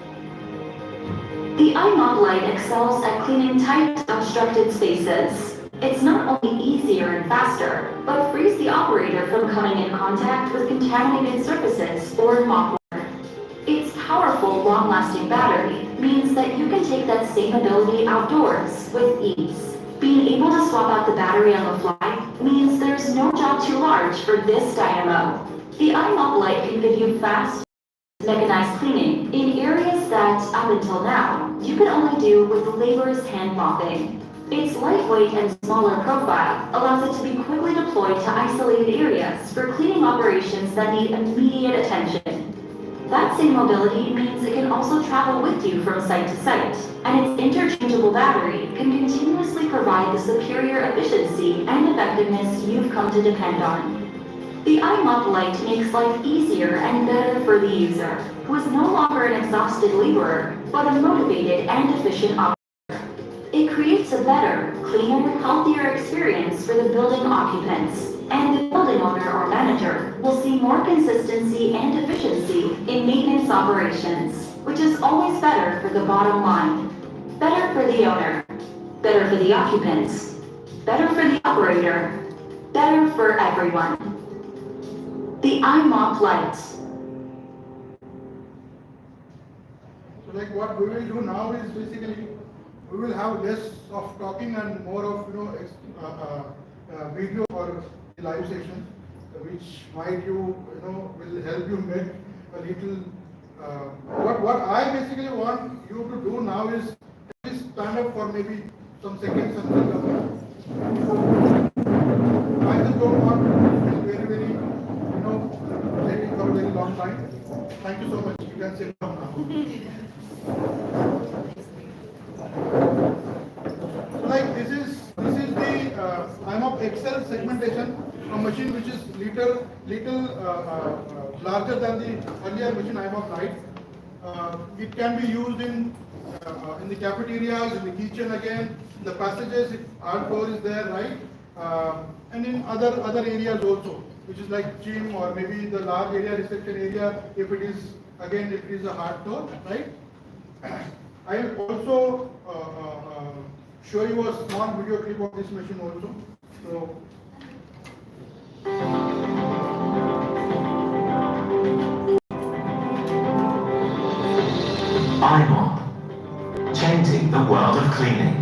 The iMop Lite excels at cleaning tight, obstructed spaces. It's not only easier and faster, but frees the operator from coming in contact with contaminated surfaces or mop water. Its powerful, long-lasting battery means that you can take that same ability outdoors with ease. Being able to swap out the battery on the fly means there's no job too large for this dynamo. The iMop Lite can give you fast, mechanized cleaning in areas that, up until now, you could only do with laborious hand mopping. Its lightweight and smaller profile allows it to be quickly deployed to isolated areas for cleaning operations that need immediate attention. That same mobility means it can also travel with you from site to site, and its interchangeable battery can continuously provide the superior efficiency and effectiveness you've come to depend on. The iMop Lite makes life easier and better for the user, who is no longer an exhausted laborer, but a motivated and efficient operator. It creates a better, cleaner, healthier experience for the building occupants, and the building owner or manager will see more consistency and efficiency in maintenance operations, which is always better for the bottom line. Better for the owner, better for the occupants, better for the operator, better for everyone. The iMop Lite. So like what we will do now is basically we will have less of talking and more of video for the live session, which might will help you make a little. What I basically want you to do now is just stand up for maybe some seconds and then I just don't want to very taking for a very long time. Thank you so much. You can sit down now. Like this is the iMop Excel segmentation, a machine which is little larger than the earlier machine iMop Lite. It can be used in the cafeterias, in the kitchen again, the passages if hard floor is there, right? And in other areas also, which is like gym or maybe the large area, reception area, if it is a hard floor, right? I will also show you a small video clip of this machine also. So, iMop, changing the world of cleaning.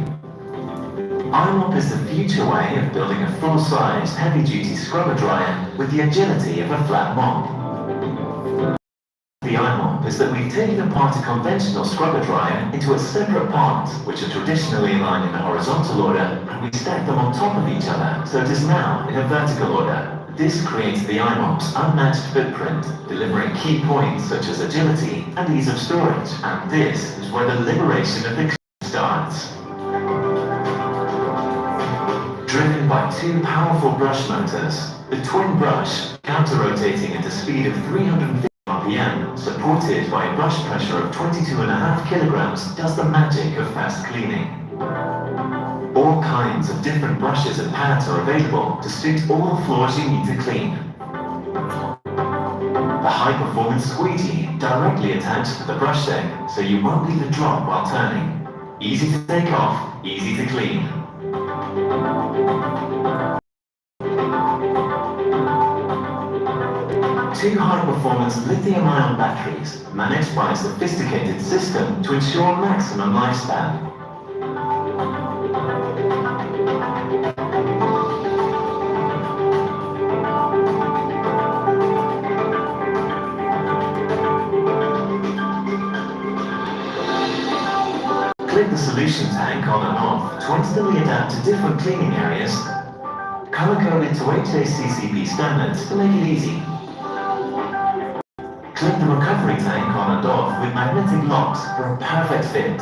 iMop is the future way of building a full-size, heavy-duty scrubber dryer with the agility of a flat mop. The iMop is that we've taken apart a conventional scrubber dryer into its separate parts, which are traditionally aligned in a horizontal order, and we stack them on top of each other, so it is now in a vertical order. This creates the iMop's unmatched footprint, delivering key points such as agility and ease of storage, and this is where the liberation of the clean starts. Driven by two powerful brush motors, the twin brush, counter-rotating at a speed of 350 RPM, supported by a brush pressure of 22.5 kilograms, does the magic of fast cleaning. All kinds of different brushes and pads are available to suit all the floors you need to clean. The high-performance squeegee directly attached to the brush deck, so you won't leave a drop while turning. Easy to take off, easy to clean. Two high-performance lithium-ion batteries managed by a sophisticated system to ensure maximum lifespan. solution tank on and off to instantly adapt to different cleaning areas, color-coded to HACCP standards to make it easy. Clip the recovery tank on and off with magnetic locks for a perfect fit.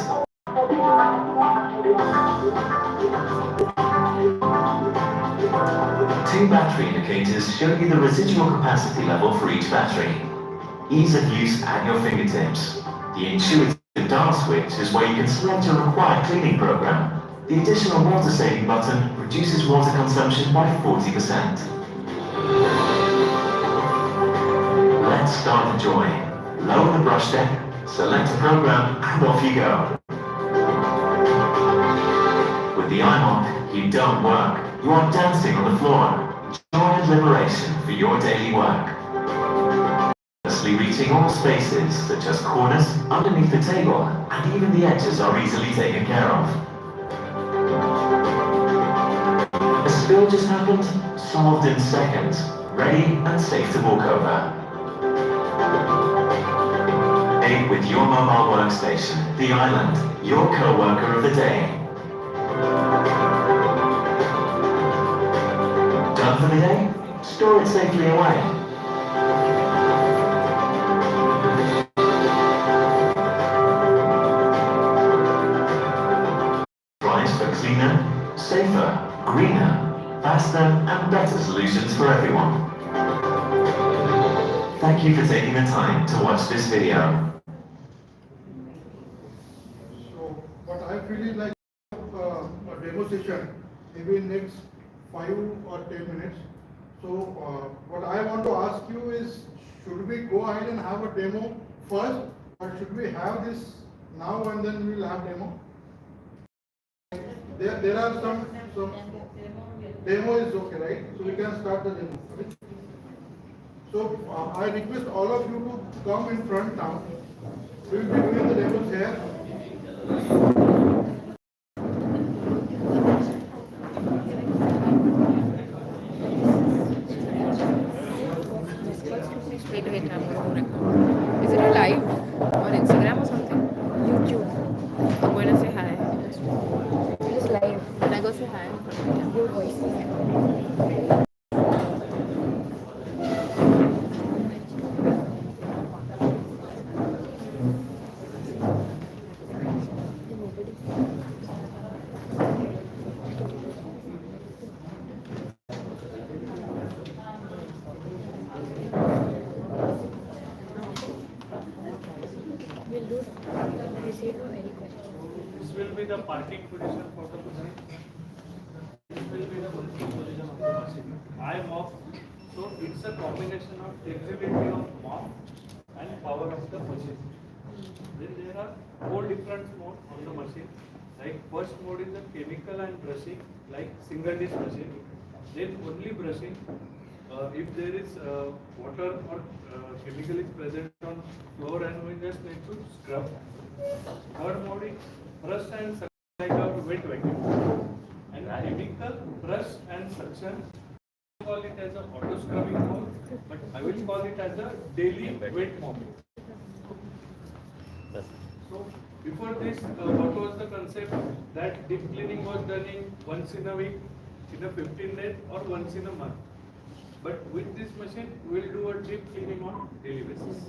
Two battery indicators show you the residual capacity level for each battery. Ease of use at your fingertips. The intuitive dial switch is where you can select your required cleaning program. The additional water saving button reduces water consumption by 40%. Let's start the joy. Lower the brush deck, select a program, and off you go. With the iMop, you don't work. You are dancing on the floor. Joy and liberation for your daily work. Reaching all spaces, such as corners, underneath the table, and even the edges are easily taken care of. A spill just happened, solved in seconds, ready and safe to walk over. Aid with your mobile workstation, the island, your co-worker of the day. Done for the day? Store it safely away. Cleaner, safer, greener, faster, and better solutions for everyone. Thank you for taking the time to watch this video. So, what I really like a demo session, maybe next 5 or 10 minutes. So, what I want to ask you is, should we go ahead and have a demo first, or should we have this now and then we will have demo? There are some demo is okay, right? So we can start the demo. Right? So I request all of you to come in front now. We will be doing the demos here. Wait, I'm going to record. Is it a live on Instagram or something? YouTube. I'm going to say hi. It is live. Can I go say hi? Your voice. This will be the parking position for the machine. This will be the working position of the machine. I mop. So it's a combination of flexibility of mop and power of the machine. Then there are 4 different modes on the machine. Like first mode is the chemical and brushing, like single dish machine. Then only brushing. If there is water or chemical is present on floor, and we just need to scrub. Third mode is brush and suction, like a wet vacuum. And chemical, brush and suction, I call it as a auto scrubbing mode, but I will call it as a daily wet mopping. So before this, what was the concept? That deep cleaning was done in once in a week, in a 15 days, or once in a month. But with this machine, we will do a deep cleaning on daily basis.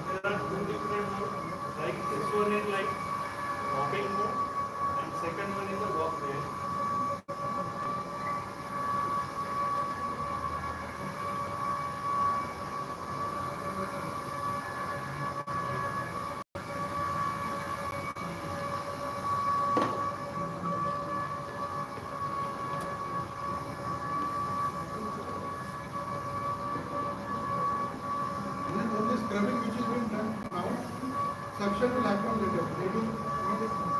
There are 2 different modes, like this one is like mopping mode and second one is a walk there. construction will happen later. Maybe immediately.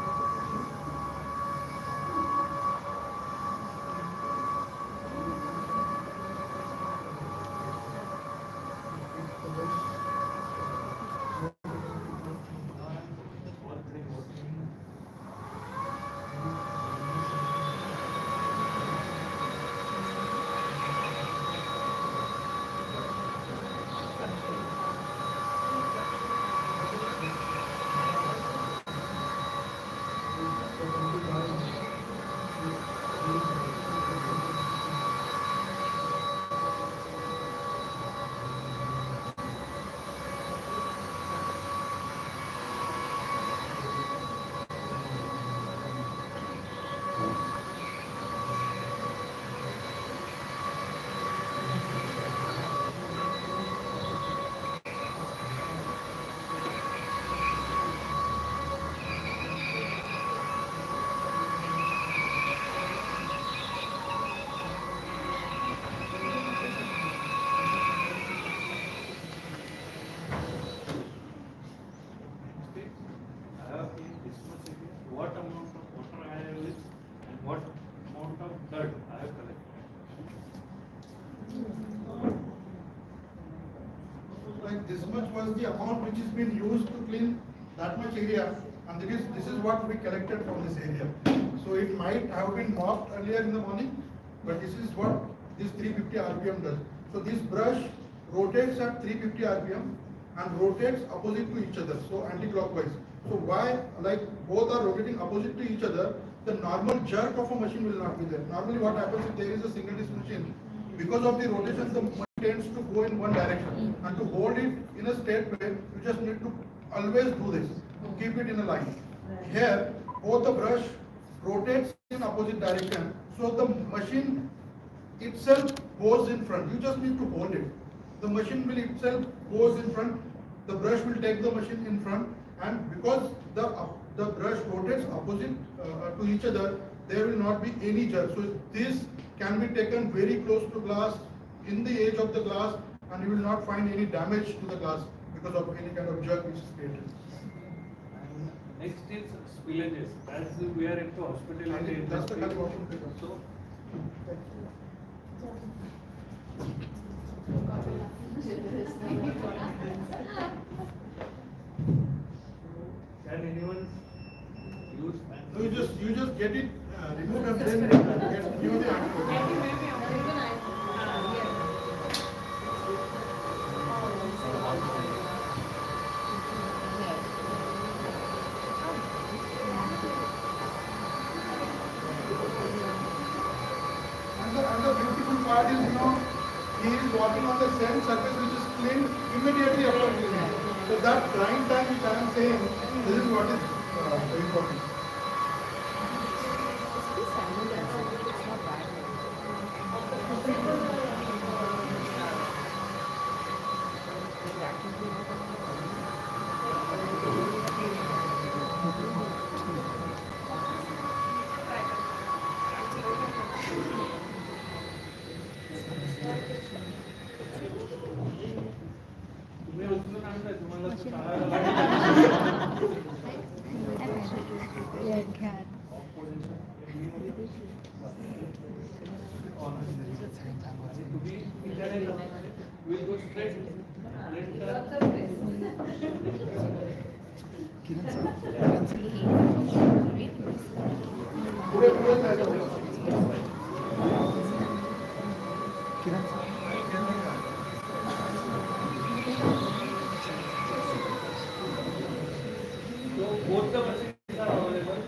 I have in this much area, what amount of water I have used and what amount of dirt I have collected. Like this much was the amount which is being used to clean that much area, and this is what we collected from this area. So it might have been mopped earlier in the morning, but this is what this 350 RPM does. So this brush rotates at 350 RPM and rotates opposite to each other, so anti-clockwise. So why, like both are rotating opposite to each other, the normal jerk of a machine will not be there. Normally what happens if there is a single disc machine, because of the rotation the machine tends to go in one direction, and to hold it in a straight way you just need to always do this, keep it in a line. Here both the brush rotates in opposite direction, so the machine itself goes in front. You just need to hold it. The machine will itself goes in front. The brush will take the machine in front, and because the brush rotates opposite to each other, there will not be any jerk. So this can be taken very close to glass, in the edge of the glass, and you will not find any damage to the glass because of any kind of jerk which is created. Next is spillages. As we are into hospitality That's the industry, kind of water paper. so can anyone use? So you just get it removed and then give the answer. And the beautiful part is, he is walking on the same surface which is cleaned immediately after cleaning. So that drying time which I am saying, this is what is very important. तुम्ही उचलून आणताय, तुम्हाला तर सांगायला लागेल. आणि तुम्ही इकडे will go straight. पुढे पुढे जायचं. So both the machines are available.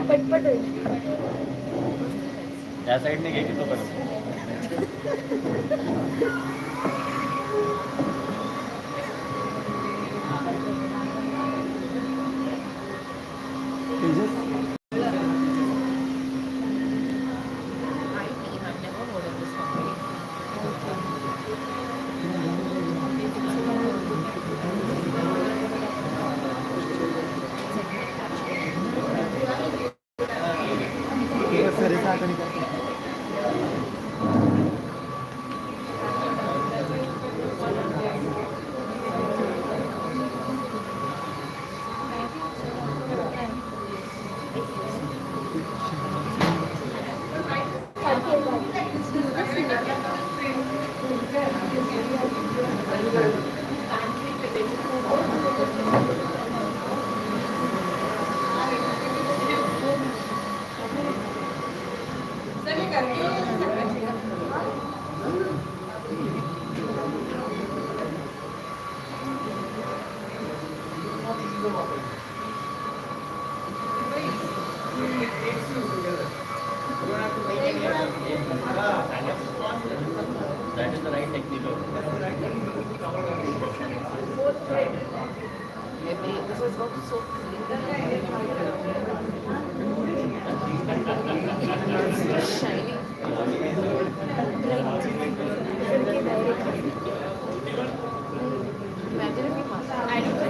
पटपट होईल. त्या साईडने घे की तो परत That is the right technique. This was not so shiny. Imagine if we must. I don't know.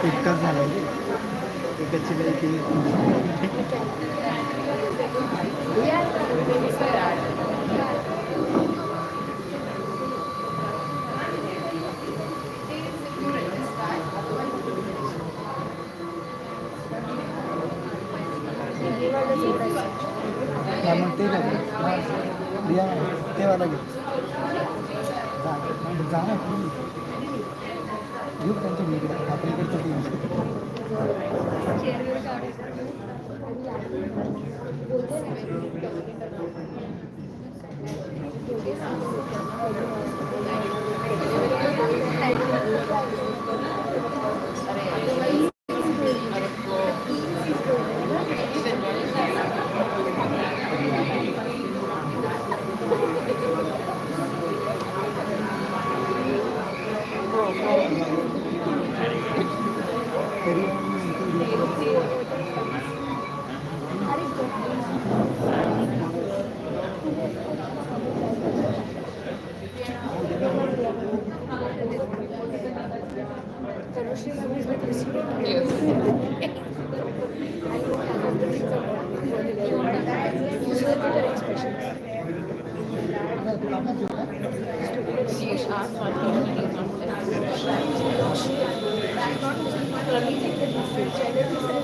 एकच झालं एकच मग ते तेव्हा घेऊ जा ना घेऊ त्यांच्या इकडे आपण इकडचं अरे asked one thing, it is not test. Let me take the message.